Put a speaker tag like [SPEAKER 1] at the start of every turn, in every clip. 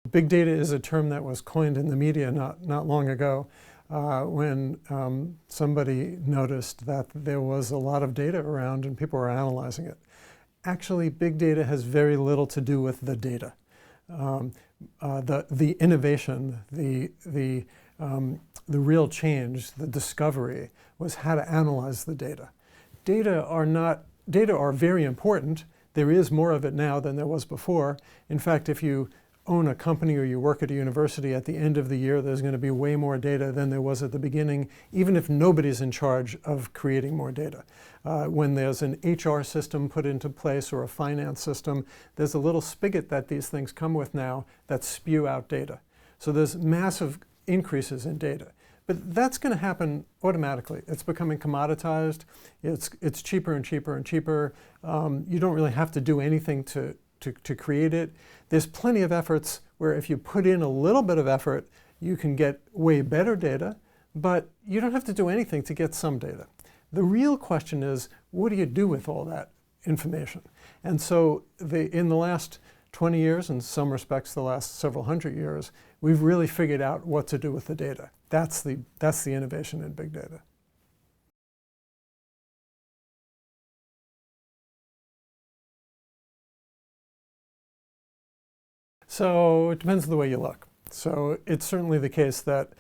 [SPEAKER 1] Big data is a term that was coined in the media not long ago when somebody noticed that there was a lot of data around and people were analyzing it. Actually, big data has very little to do with the data. The innovation, the real change, the discovery was how to analyze the data. Data are very important. There is more of it now than there was before. In fact, if you own a company or you work at a university, at the end of the year there's going to be way more data than there was at the beginning, even if nobody's in charge of creating more data. When there's an HR system put into place or a finance system, there's a little spigot that these things come with now that spew out data. So there's massive increases in data. But that's going to happen automatically. It's becoming commoditized. It's cheaper and cheaper and cheaper. You don't really have to do anything to create it. There's plenty of efforts where if you put in a little bit of effort, you can get way better data, but you don't have to do anything to get some data. The real question is, what do you do with all that information? And so in the last 20 years, in some respects the last several hundred years, we've really figured out what to do with the data. That's the innovation in big data. So it depends on the way you look. So it's certainly the case that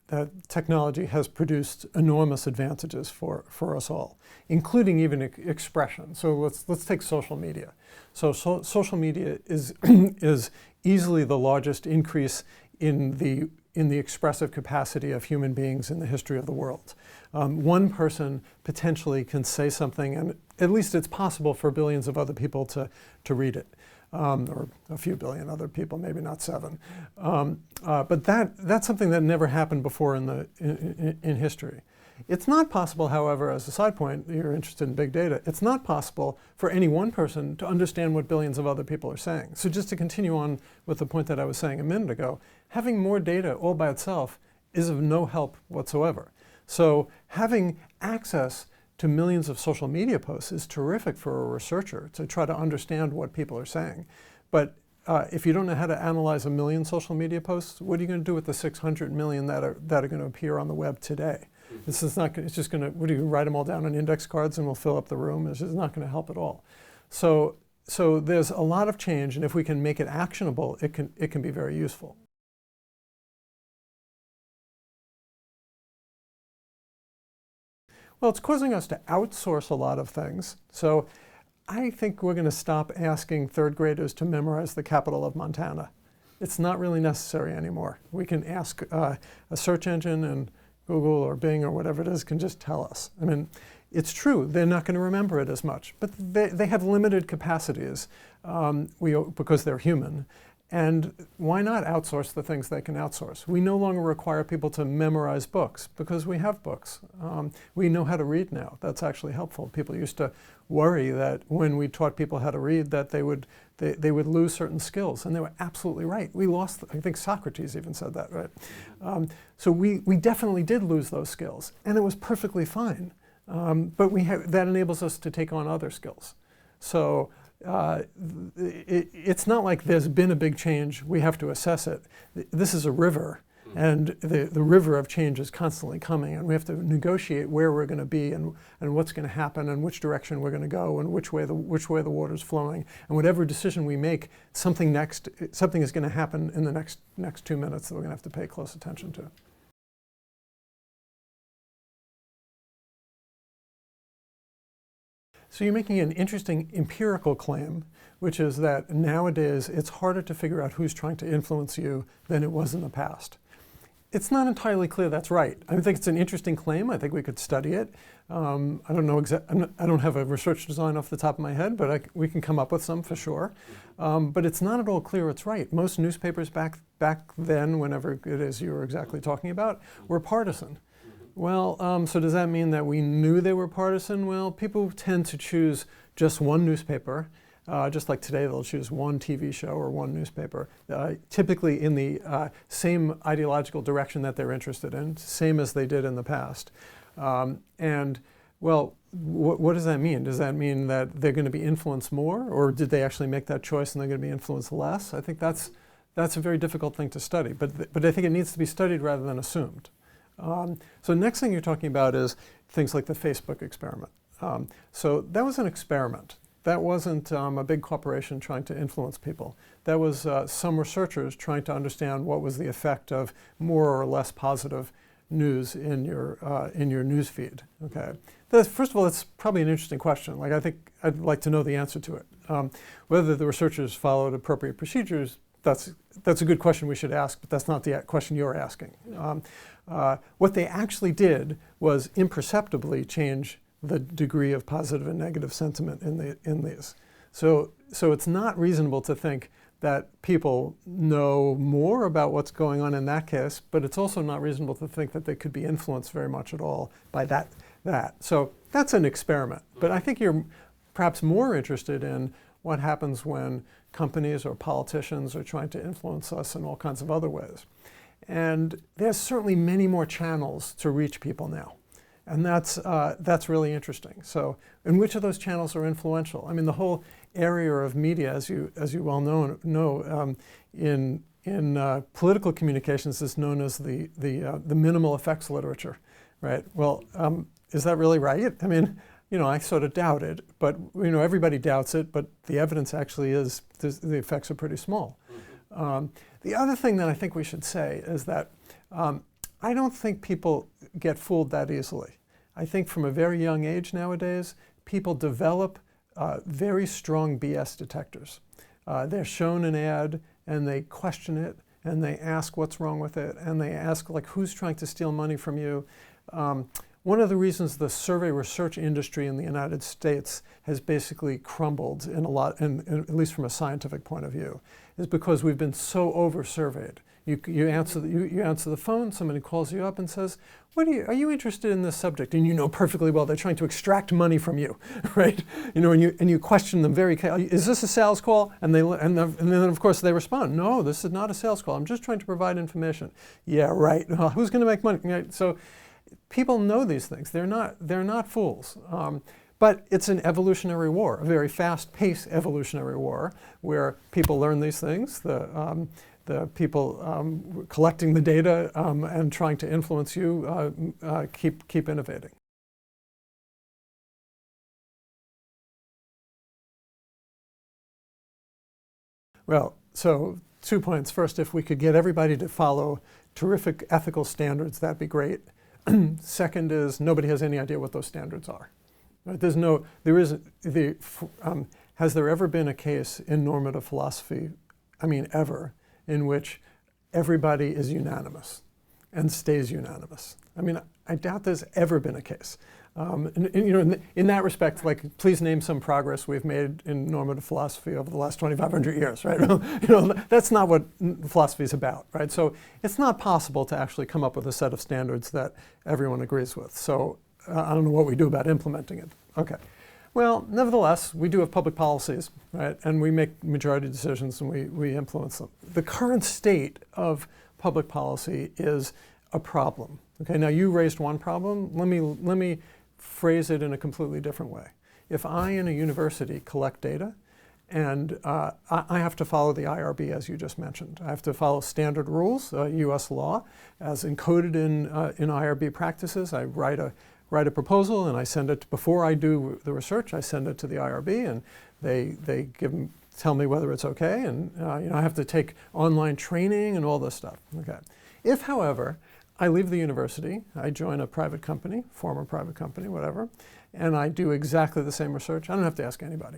[SPEAKER 1] that technology has produced enormous advantages for us all, including even expression. So let's take social media. So social media is is easily the largest increase in the expressive capacity of human beings in the history of the world. One person potentially can say something, and at least it's possible for billions of other people to read it. Or a few billion other people, maybe not 7. But that's something that never happened before in history. It's not possible, however, as a side point, you're interested in big data, it's not possible for any one person to understand what billions of other people are saying. So just to continue on with the point that I was saying a minute ago, having more data all by itself is of no help whatsoever. So having access to millions of social media posts is terrific for a researcher to try to understand what people are saying. But if you don't know how to analyze 1 million social media posts, what are you going to do with the 600 million that are going to appear on the web today? This is not. It's just going to. What do you write them all down on index cards and we'll fill up the room? It's just not going to help at all. So there's a lot of change, and if we can make it actionable, it can be very useful. Well, it's causing us to outsource a lot of things. So I think we're going to stop asking third graders to memorize the capital of Montana. It's not really necessary anymore. We can ask a search engine, and Google or Bing or whatever it is can just tell us. I mean, it's true, they're not going to remember it as much, but they have limited capacities because they're human. And why not outsource the things they can outsource? We no longer require people to memorize books because we have books. We know how to read now. That's actually helpful. People used to worry that when we taught people how to read that they would lose certain skills, and they were absolutely right. We lost, I think Socrates even said that, right? So we definitely did lose those skills, and it was perfectly fine. But that enables us to take on other skills. So it's not like there's been a big change, we have to assess it. This is a river, and the river of change is constantly coming, and we have to negotiate where we're going to be and what's going to happen and which direction we're going to go and which way the water's flowing. And whatever decision we make, something is going to happen in the next 2 minutes that we're going to have to pay close attention to. So you're making an interesting empirical claim, which is that nowadays it's harder to figure out who's trying to influence you than it was in the past. It's not entirely clear that's right. I think it's an interesting claim. I think we could study it. I don't know I don't have a research design off the top of my head, but we can come up with some for sure. But it's not at all clear it's right. Most newspapers back then, whenever it is you were exactly talking about, were partisan. Well, so does that mean that we knew they were partisan? Well, people tend to choose just one newspaper. Just like today, they'll choose one TV show or one newspaper, typically in the same ideological direction that they're interested in, same as they did in the past. And, well, what does that mean? Does that mean that they're going to be influenced more, or did they actually make that choice and they're going to be influenced less? I think that's that's a very difficult thing to study, but I think it needs to be studied rather than assumed. So next thing you're talking about is things like the Facebook experiment. So that was an experiment. That wasn't a big corporation trying to influence people. That was some researchers trying to understand what was the effect of more or less positive news in your news feed. Okay. First of all, it's probably an interesting question. Like, I think I'd like to know the answer to it. Whether the researchers followed appropriate procedures, that's a good question we should ask, but that's not the question you're asking. What they actually did was imperceptibly change the degree of positive and negative sentiment in these. So it's not reasonable to think that people know more about what's going on in that case, but it's also not reasonable to think that they could be influenced very much at all by that. So that's an experiment. But I think you're perhaps more interested in what happens when companies or politicians are trying to influence us in all kinds of other ways. And there's certainly many more channels to reach people now. And that's really interesting. So, and which of those channels are influential? I mean, the whole area of media, as you well know, in political communications is known as the minimal effects literature, right? Well, is that really right? I mean, I sort of doubt it, but everybody doubts it. But the evidence actually is the effects are pretty small. The other thing that I think we should say is that I don't think people get fooled that easily. I think from a very young age nowadays, people develop very strong BS detectors. They're shown an ad and they question it and they ask what's wrong with it and they ask like who's trying to steal money from you. One of the reasons the survey research industry in the United States has basically crumbled at least from a scientific point of view, is because we've been so over-surveyed. You answer the phone, somebody calls you up and says, are you interested in this subject? And you know perfectly well they're trying to extract money from you, right? And you question them very carefully. Is this a sales call? And then of course they respond, no, this is not a sales call. I'm just trying to provide information. Yeah, right. Who's going to make money? Right? So people know these things. They're not fools. But it's an evolutionary war, a very fast-paced evolutionary war, where people learn these things. The people collecting the data and trying to influence you keep innovating. Well, so 2 points. First, if we could get everybody to follow terrific ethical standards, that'd be great. Second is nobody has any idea what those standards are. Right? Has there ever been a case in normative philosophy, ever, in which everybody is unanimous and stays unanimous? I doubt there's ever been a case. In that respect, like, please name some progress we've made in normative philosophy over the last 2,500 years, right? That's not what philosophy is about, right? So it's not possible to actually come up with a set of standards that everyone agrees with. So I don't know what we do about implementing it. Okay. Well, nevertheless, we do have public policies, right? And we make majority decisions and we influence them. The current state of public policy is a problem. Okay, now you raised one problem. Let me phrase it in a completely different way. If I, in a university, collect data, and I have to follow the IRB, as you just mentioned. I have to follow standard rules, U.S. law, as encoded in IRB practices. I write a proposal and I send it, before I do the research, I send it to the IRB and they tell me whether it's okay, and I have to take online training and all this stuff. Okay. If, however, I leave the university, I join a private company, former private company, whatever, and I do exactly the same research, I don't have to ask anybody.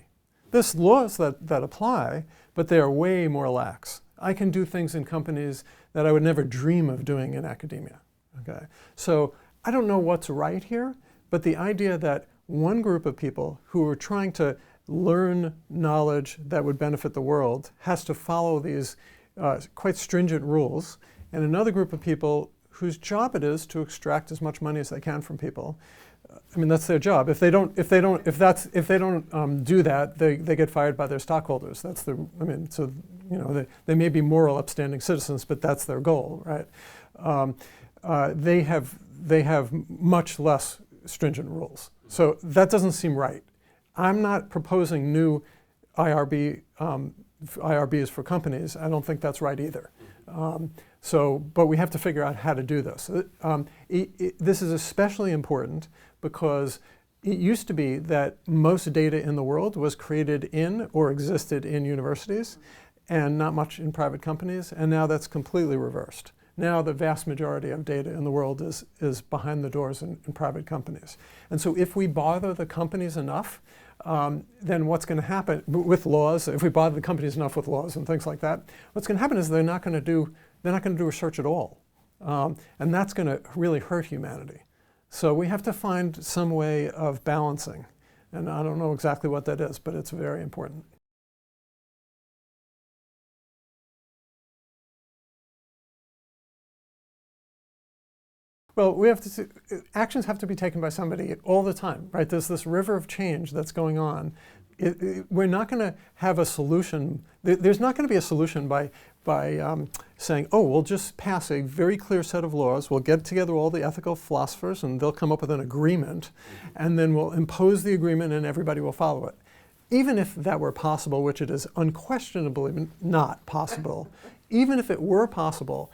[SPEAKER 1] There's laws that apply, but they are way more lax. I can do things in companies that I would never dream of doing in academia. Okay. So I don't know what's right here, but the idea that one group of people who are trying to learn knowledge that would benefit the world has to follow these quite stringent rules, and another group of people whose job it is to extract as much money as they can from people. That's their job. If they don't do that, they get fired by their stockholders. That's they may be moral, upstanding citizens, but that's their goal, right? They have much less stringent rules. So that doesn't seem right. I'm not proposing new IRB IRBs for companies, I don't think that's right either. But we have to figure out how to do this. This is especially important because it used to be that most data in the world was created in or existed in universities and not much in private companies, and now that's completely reversed. Now the vast majority of data in the world is behind the doors in private companies. And so if we bother the companies enough, then what's going to happen with laws, if we bother the companies enough with laws and things like that, what's going to happen is they're not going to do research at all. And that's going to really hurt humanity. So we have to find some way of balancing. And I don't know exactly what that is, but it's very important. Well, actions have to be taken by somebody all the time, right? There's this river of change that's going on. We're not going to have a solution. There's not going to be a solution by saying, oh, we'll just pass a very clear set of laws. We'll get together all the ethical philosophers, and they'll come up with an agreement, and then we'll impose the agreement, and everybody will follow it. Even if that were possible, which it is unquestionably not possible, even if it were possible,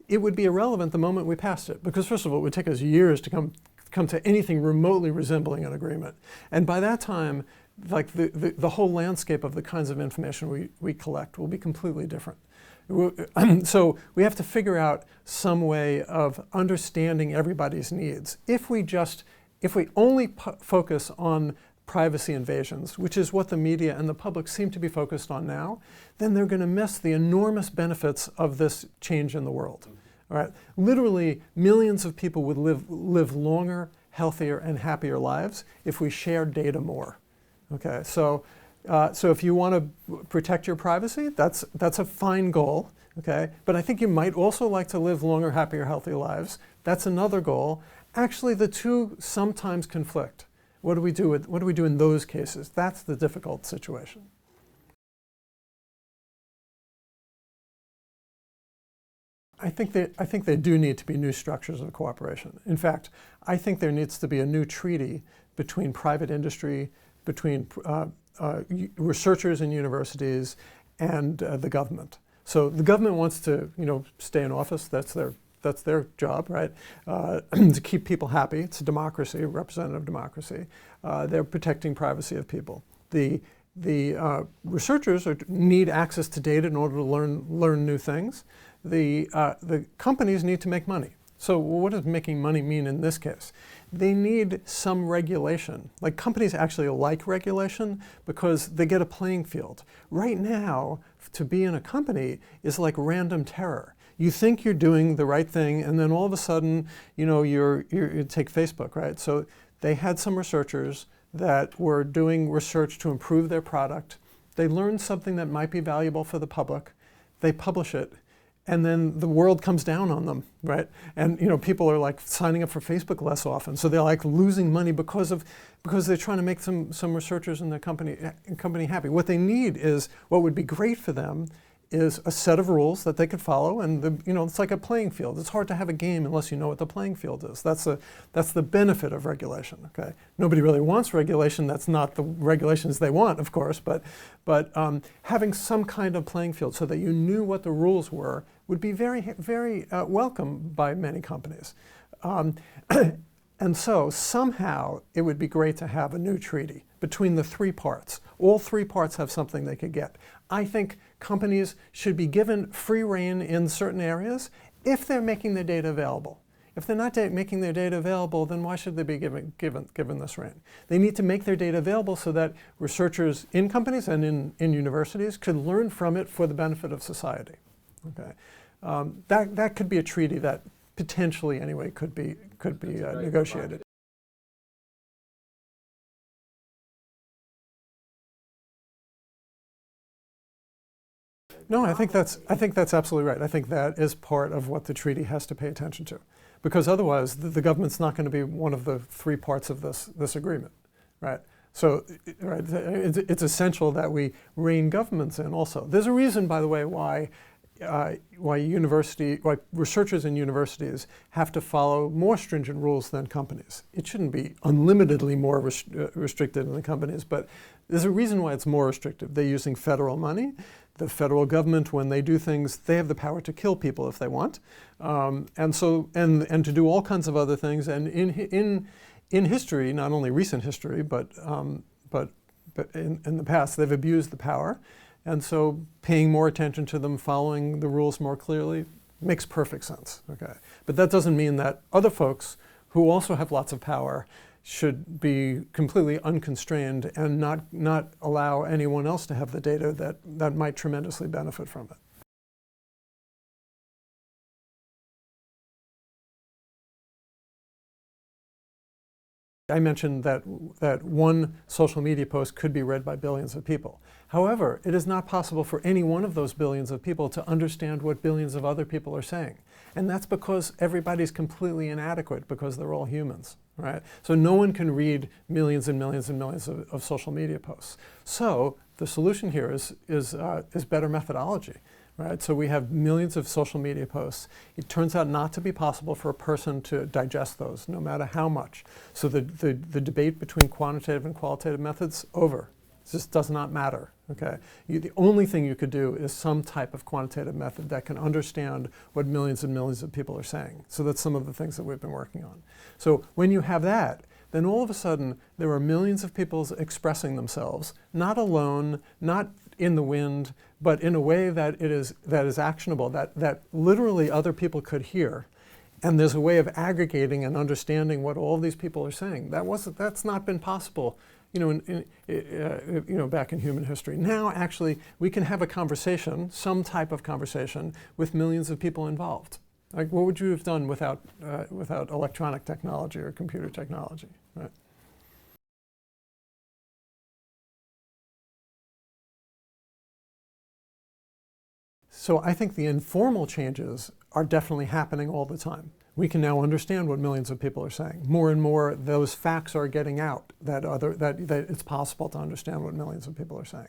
[SPEAKER 1] it would be irrelevant the moment we passed it, because first of all, it would take us years to come to anything remotely resembling an agreement. And by that time, like the whole landscape of the kinds of information we collect will be completely different. So we have to figure out some way of understanding everybody's needs. If we only focus on privacy invasions, which is what the media and the public seem to be focused on now, then they're going to miss the enormous benefits of this change in the world. All right? Literally, millions of people would live longer, healthier, and happier lives if we shared data more. Okay, so if you want to protect your privacy, that's a fine goal. Okay, but I think you might also like to live longer, happier, healthier lives. That's another goal. Actually, the two sometimes conflict. What do we do in those cases? That's the difficult situation. I think there do need to be new structures of cooperation. In fact, I think there needs to be a new treaty between private industry, between researchers in universities, and the government. So the government wants to, stay in office. That's their job, right? To keep people happy. It's a democracy, a representative democracy. They're protecting privacy of people. The researchers need access to data in order to learn new things. The companies need to make money. So what does making money mean in this case? They need some regulation. Like, companies actually like regulation because they get a playing field. Right now, to be in a company is like random terror. You think you're doing the right thing, and then all of a sudden, you take Facebook, right? So they had some researchers that were doing research to improve their product. They learned something that might be valuable for the public. They publish it, and then the world comes down on them, right? And people are like signing up for Facebook less often, so they're like losing money because they're trying to make some researchers in their company happy. What they need is, what would be great for them is a set of rules that they could follow, and it's like a playing field. It's hard to have a game unless you know what the playing field is. That's the benefit of regulation. Okay, nobody really wants regulation. That's not the regulations they want, of course. But having some kind of playing field so that you knew what the rules were would be very, very welcome by many companies. And so somehow it would be great to have a new treaty between the three parts. All three parts have something they could get. I think companies should be given free rein in certain areas if they're making their data available. If they're not making their data available, then why should they be given this rein? They need to make their data available so that researchers in companies and in universities could learn from it for the benefit of society. Okay, that could be a treaty that potentially, anyway, could be negotiated. No, I think that's absolutely right. I think that is part of what the treaty has to pay attention to, because otherwise the government's not going to be one of the three parts of this agreement, right? So, it's essential that we rein governments in also. There's a reason, by the way, why why researchers in universities have to follow more stringent rules than companies. It shouldn't be unlimitedly more restricted than the companies, but there's a reason why it's more restrictive. They're using federal money. The federal government, when they do things, they have the power to kill people if they want, and to do all kinds of other things. And in history, not only recent history, but in the past, they've abused the power. And so paying more attention to them, following the rules more clearly, makes perfect sense. Okay. But that doesn't mean that other folks who also have lots of power should be completely unconstrained and not allow anyone else to have the data that might tremendously benefit from it. I mentioned that one social media post could be read by billions of people. However, it is not possible for any one of those billions of people to understand what billions of other people are saying. And that's because everybody's completely inadequate, because they're all humans, right? So no one can read millions and millions and millions of social media posts. So the solution here is better methodology. Right? So we have millions of social media posts. It turns out not to be possible for a person to digest those, no matter how much. So the debate between quantitative and qualitative methods, over. It just does not matter. Okay? The only thing you could do is some type of quantitative method that can understand what millions and millions of people are saying. So that's some of the things that we've been working on. So when you have that, then all of a sudden there are millions of people expressing themselves, not alone, not in the wind, but in a way that is actionable, that literally other people could hear. And there's a way of aggregating and understanding what all these people are saying. That's not been possible, back in human history. Now, actually, we can have a conversation, some type of conversation, with millions of people involved. Like, what would you have done without electronic technology or computer technology, right? So I think the informal changes are definitely happening all the time. We can now understand what millions of people are saying. More and more, those facts are getting out that it's possible to understand what millions of people are saying.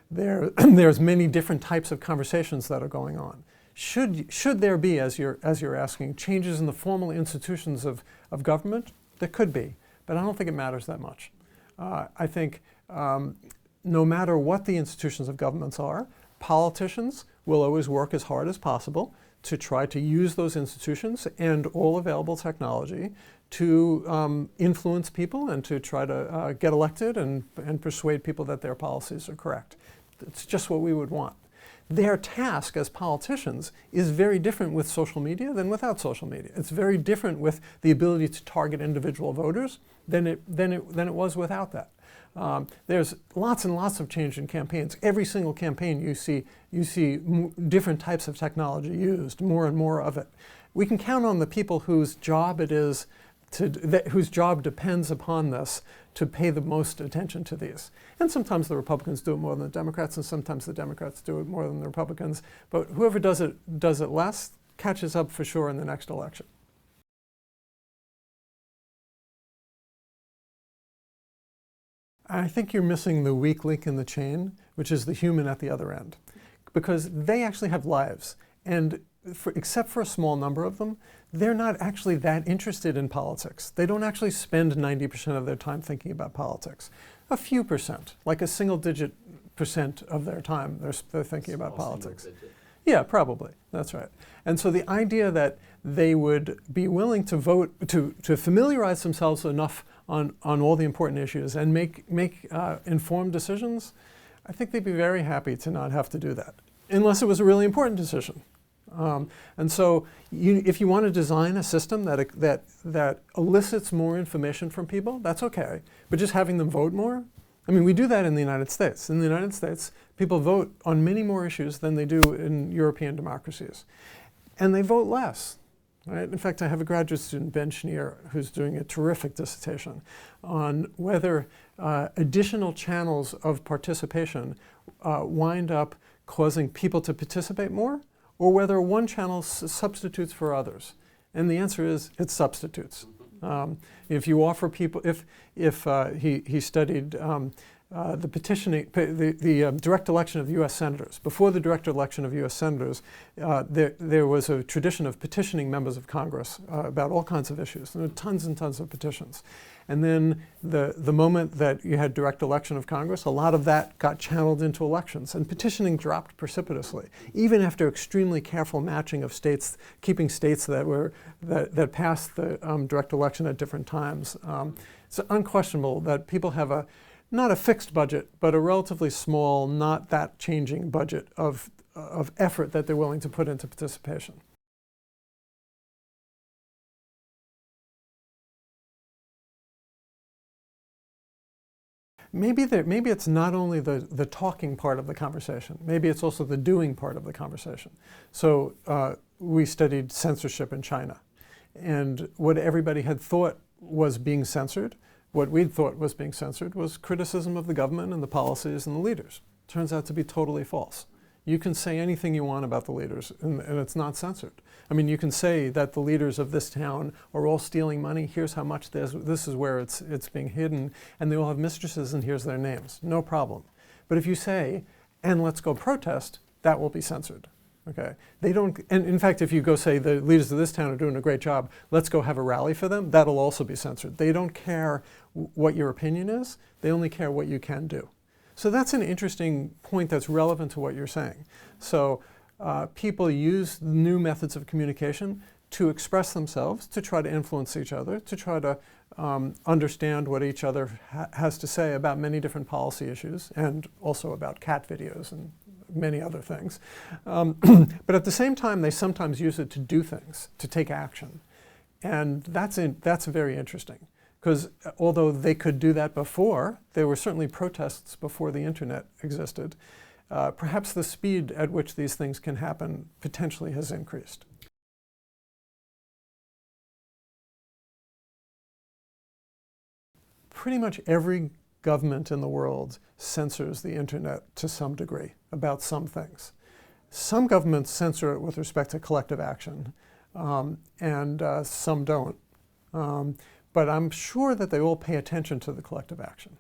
[SPEAKER 1] There's many different types of conversations that are going on. Should there be, as you're asking, changes in the formal institutions of government? There could be, but I don't think it matters that much. I think no matter what the institutions of governments are, politicians will always work as hard as possible to try to use those institutions and all available technology to influence people and to try to get elected and persuade people that their policies are correct. It's just what we would want. Their task as politicians is very different with social media than without social media. It's very different with the ability to target individual voters than it was without that. There's lots and lots of change in campaigns. Every single campaign you see different types of technology used, more and more of it. We can count on the people whose job it is whose job depends upon this to pay the most attention to these. And sometimes the Republicans do it more than the Democrats, and sometimes the Democrats do it more than the Republicans. But whoever does it less catches up for sure in the next election. I think you're missing the weak link in the chain, which is the human at the other end. Because they actually have lives. And except for a small number of them, they're not actually that interested in politics. They don't actually spend 90% of their time thinking about politics. A few percent, like a single-digit percent of their time, they're thinking about politics. Yeah, probably. That's right. And so the idea that they would be willing to vote, to familiarize themselves enough on all the important issues and make informed decisions, I think they'd be very happy to not have to do that, unless it was a really important decision. And so if you want to design a system that elicits more information from people, that's okay. But just having them vote more, I mean, we do that in the United States. In the United States, people vote on many more issues than they do in European democracies. And they vote less. Right? In fact, I have a graduate student, Ben Schneer, who's doing a terrific dissertation on whether additional channels of participation wind up causing people to participate more, or whether one channel substitutes for others. And the answer is it substitutes. If you offer people, he studied the petitioning, direct election of U.S. senators. Before the direct election of U.S. senators, there was a tradition of petitioning members of Congress about all kinds of issues. There were tons and tons of petitions. And then the moment that you had direct election of Congress, a lot of that got channeled into elections, and petitioning dropped precipitously, even after extremely careful matching of states, keeping states that passed the direct election at different times. It's unquestionable that people have not a fixed budget, but a relatively small, not that changing budget of effort that they're willing to put into participation. Maybe it's not only the talking part of the conversation, maybe it's also the doing part of the conversation. So we studied censorship in China. And what everybody had thought was being censored, what we'd thought was being censored, was criticism of the government and the policies and the leaders. Turns out to be totally false. You can say anything you want about the leaders, and it's not censored. I mean, you can say that the leaders of this town are all stealing money. Here's how much this is where it's being hidden, and they all have mistresses, and here's their names. No problem. But if you say, and let's go protest, that will be censored. Okay? They don't, and in fact, if you go say the leaders of this town are doing a great job, let's go have a rally for them, that'll also be censored. They don't care what your opinion is. They only care what you can do. So that's an interesting point that's relevant to what you're saying. So people use new methods of communication to express themselves, to try to influence each other, to try to understand what each other has to say about many different policy issues, and also about cat videos and many other things. But at the same time, they sometimes use it to do things, to take action. And that's very interesting. Because although they could do that before, there were certainly protests before the internet existed, perhaps the speed at which these things can happen potentially has increased. Pretty much every government in the world censors the internet to some degree about some things. Some governments censor it with respect to collective action, and some don't. But I'm sure that they all pay attention to the collective action.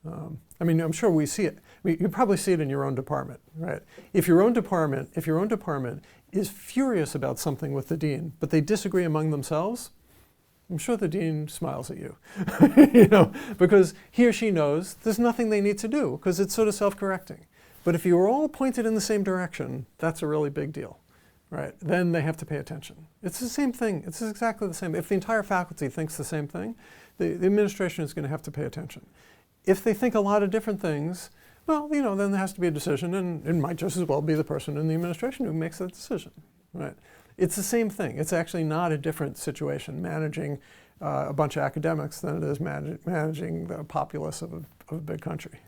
[SPEAKER 1] I mean, I'm sure we see it. I mean, you probably see it in your own department, right? If your own department is furious about something with the dean, but they disagree among themselves, I'm sure the dean smiles at you, you know, because he or she knows there's nothing they need to do, because it's sort of self-correcting. But if you're all pointed in the same direction, that's a really big deal. Right, then they have to pay attention. It's the same thing. It's exactly the same. If the entire faculty thinks the same thing, the administration is going to have to pay attention. If they think a lot of different things, well, you know, then there has to be a decision, and it might just as well be the person in the administration who makes that decision. Right? It's the same thing. It's actually not a different situation managing a bunch of academics than it is managing the populace of a big country.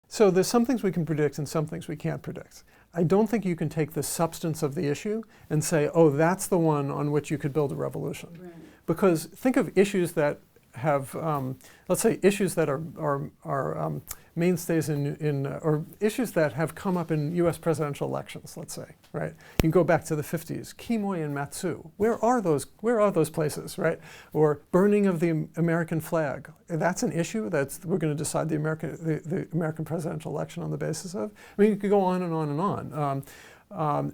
[SPEAKER 1] So there's some things we can predict and some things we can't predict. I don't think you can take the substance of the issue and say, oh, that's the one on which you could build a revolution. Right. Because think of issues that have, let's say, issues that are mainstays or issues that have come up in U.S. presidential elections, let's say, right? You can go back to the 50s, Kimoy and Matsu. Where are those places, right? Or burning of the American flag. That's an issue that we're going to decide the American presidential election on the basis of. I mean, you could go on and on and on.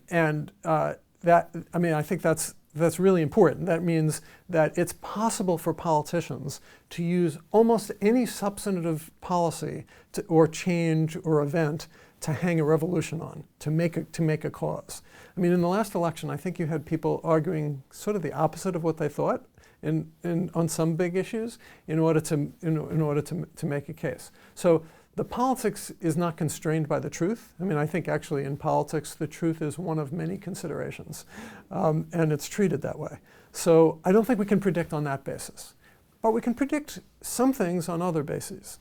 [SPEAKER 1] I think that's really important. That means that it's possible for politicians to use almost any substantive policy or change or event to hang a revolution on, to make a cause. I mean, in the last election, I think you had people arguing sort of the opposite of what they thought on some big issues in order to make a case. So the politics is not constrained by the truth. I mean, I think actually in politics, the truth is one of many considerations, and it's treated that way. So I don't think we can predict on that basis, but we can predict some things on other bases.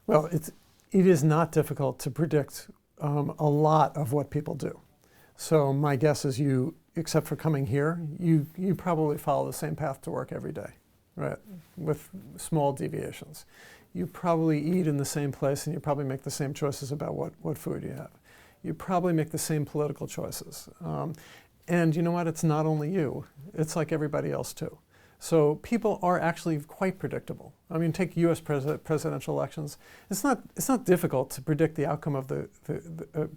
[SPEAKER 1] Well, it is not difficult to predict a lot of what people do. So my guess is except for coming here, you probably follow the same path to work every day. Right, with small deviations. You probably eat in the same place and you probably make the same choices about what food you have. you probably make the same political choices. And you know what? It's not only you. It's like everybody else too. So people are actually quite predictable. I mean, take U.S. presidential elections. It's not difficult to predict the outcome of the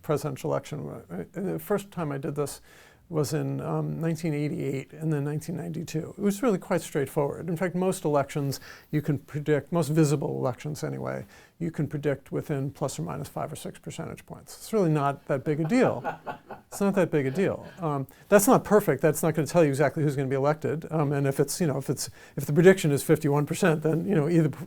[SPEAKER 1] presidential election. The first time I did this was in 1988 and then 1992. It was really quite straightforward. In fact, most elections you can predict, most visible elections anyway, you can predict within plus or minus 5 or 6 percentage points. It's really not that big a deal. It's not that big a deal. That's not perfect. That's not going to tell you exactly who's going to be elected. And if it's, if the prediction is 51%, then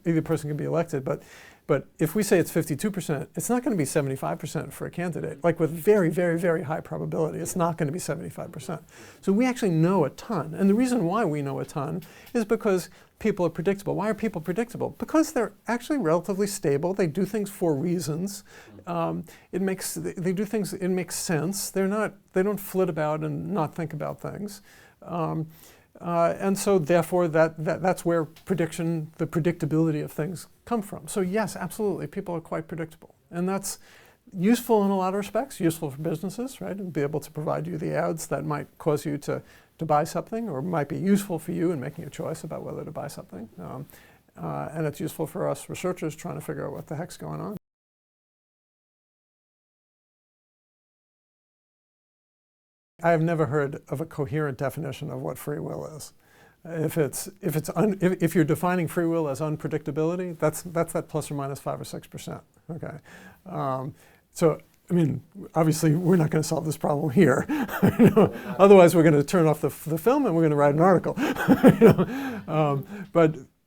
[SPEAKER 1] either person can be elected. But if we say it's 52%, it's not going to be 75% for a candidate. Like with very, very, very high probability, it's not going to be 75%. So we actually know a ton. And the reason why we know a ton is because people are predictable. Why are people predictable? Because they're actually relatively stable. They do things for reasons. They do things, it makes sense. They don't flit about and not think about things. And so therefore that's where the predictability of things come from. So yes, absolutely, people are quite predictable. And that's useful in a lot of respects, useful for businesses, right? And be able to provide you the ads that might cause you to buy something, or might be useful for you in making a choice about whether to buy something. And it's useful for us researchers trying to figure out what the heck's going on. I have never heard of a coherent definition of what free will is. If you're defining free will as unpredictability, that's that plus or minus 5 or 6%. Okay, so I mean, obviously we're not going to solve this problem here. Otherwise, we're going to turn off the film and we're going to write an article.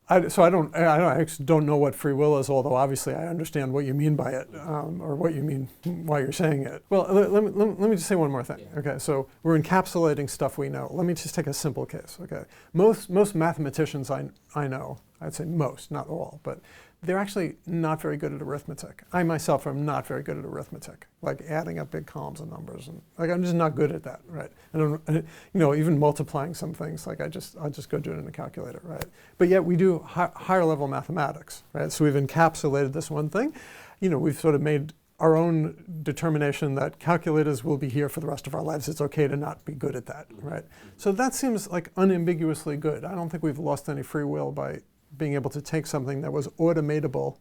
[SPEAKER 1] I actually don't know what free will is, although obviously I understand what you mean by it, or what you mean why you're saying it. Well, let me just say one more thing. Yeah. Okay, so we're encapsulating stuff we know. Let me just take a simple case. Okay, most mathematicians I know, I'd say most, not all, but they're actually not very good at arithmetic. I myself am not very good at arithmetic, like adding up big columns of numbers, and like I'm just not good at that, right? And even multiplying some things, like I'll just go do it in a calculator, right? But yet we do higher level mathematics, right? So we've encapsulated this one thing. We've sort of made our own determination that calculators will be here for the rest of our lives. It's okay to not be good at that, right? So that seems like unambiguously good. I don't think we've lost any free will by being able to take something that was automatable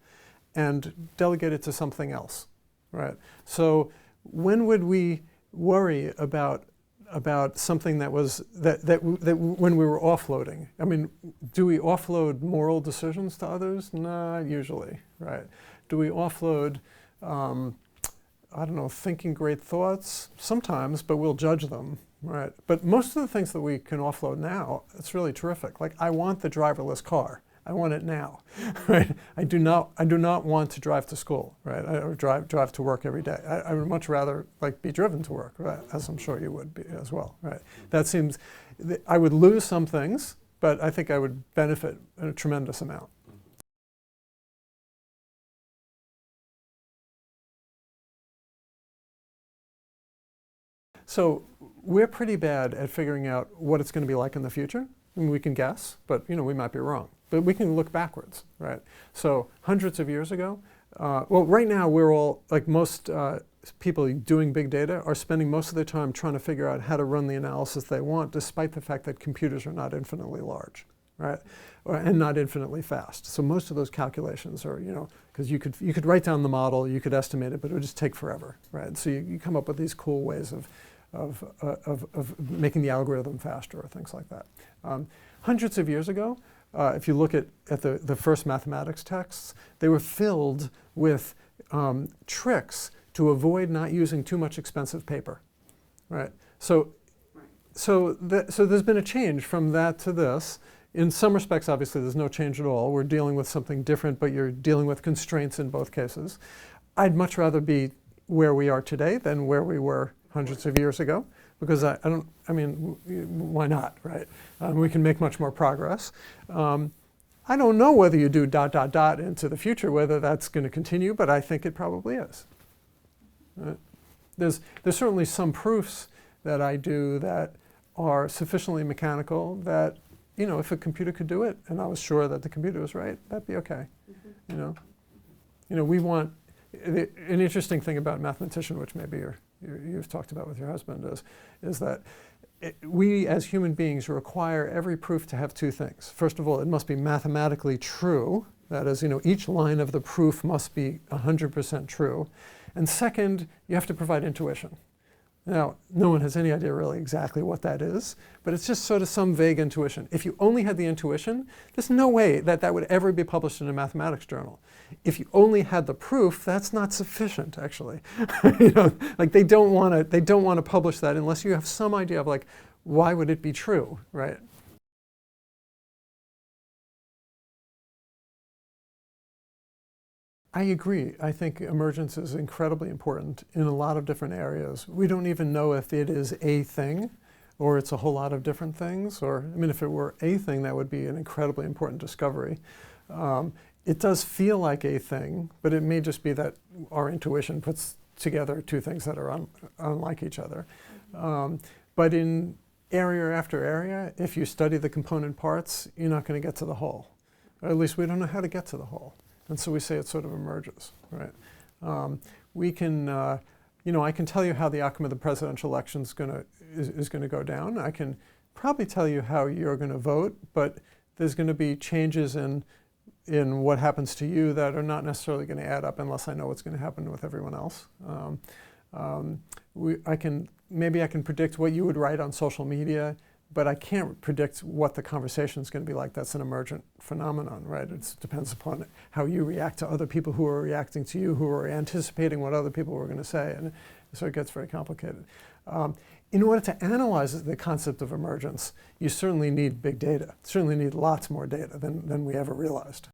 [SPEAKER 1] and delegate it to something else, right? So when would we worry about something that when we were offloading? I mean, do we offload moral decisions to others? Not usually, right? Do we offload, I don't know, thinking great thoughts? Sometimes, but we'll judge them, right? But most of the things that we can offload now, it's really terrific. Like, I want the driverless car. I want it now, right? I do not want to drive to school, right? Or drive to work every day. I would much rather be driven to work, right? As I'm sure you would be as well, right? That seems, I would lose some things, but I think I would benefit a tremendous amount. So we're pretty bad at figuring out what it's going to be like in the future. I mean, we can guess, but we might be wrong. But we can look backwards, right? So hundreds of years ago, well, right now we're all, like most people doing big data, are spending most of their time trying to figure out how to run the analysis they want, despite the fact that computers are not infinitely large, right? And not infinitely fast. So most of those calculations are, because you could write down the model, you could estimate it, but it would just take forever, right? So you come up with these cool ways of making the algorithm faster or things like that. Hundreds of years ago, if you look at the first mathematics texts, they were filled with tricks to avoid not using too much expensive paper, right? So there's been a change from that to this. In some respects, obviously, there's no change at all. We're dealing with something different, but you're dealing with constraints in both cases. I'd much rather be where we are today than where we were hundreds of years ago, because I mean, why not, right? We can make much more progress. I don't know whether you do ... into the future, whether that's going to continue, but I think it probably is. Right? There's certainly some proofs that I do that are sufficiently mechanical that, if a computer could do it, and I was sure that the computer was right, that'd be okay. We want, an interesting thing about mathematician, which maybe you've talked about with your husband, is that we as human beings require every proof to have two things. First of all, it must be mathematically true. That is, each line of the proof must be 100% true. And second, you have to provide intuition. Now, no one has any idea really exactly what that is, but it's just sort of some vague intuition. If you only had the intuition, there's no way that that would ever be published in a mathematics journal. If you only had the proof, that's not sufficient, actually. Like they don't want to publish that unless you have some idea of like, why would it be true, right? I agree. I think emergence is incredibly important in a lot of different areas. We don't even know if it is a thing or it's a whole lot of different things. Or, I mean, if it were a thing, that would be an incredibly important discovery. It does feel like a thing, but it may just be that our intuition puts together two things that are unlike each other. But in area after area, if you study the component parts, you're not going to get to the whole. Or at least we don't know how to get to the whole. And so we say it sort of emerges, right? We can, I can tell you how the outcome of the presidential election is going to go down. I can probably tell you how you're going to vote, but there's going to be changes in what happens to you that are not necessarily going to add up unless I know what's going to happen with everyone else. Maybe I can predict what you would write on social media, but I can't predict what the conversation is going to be like. That's an emergent phenomenon, right? It depends upon how you react to other people who are reacting to you, who are anticipating what other people were going to say, and so it gets very complicated. In order to analyze the concept of emergence, you certainly need big data. Certainly need lots more data than we ever realized.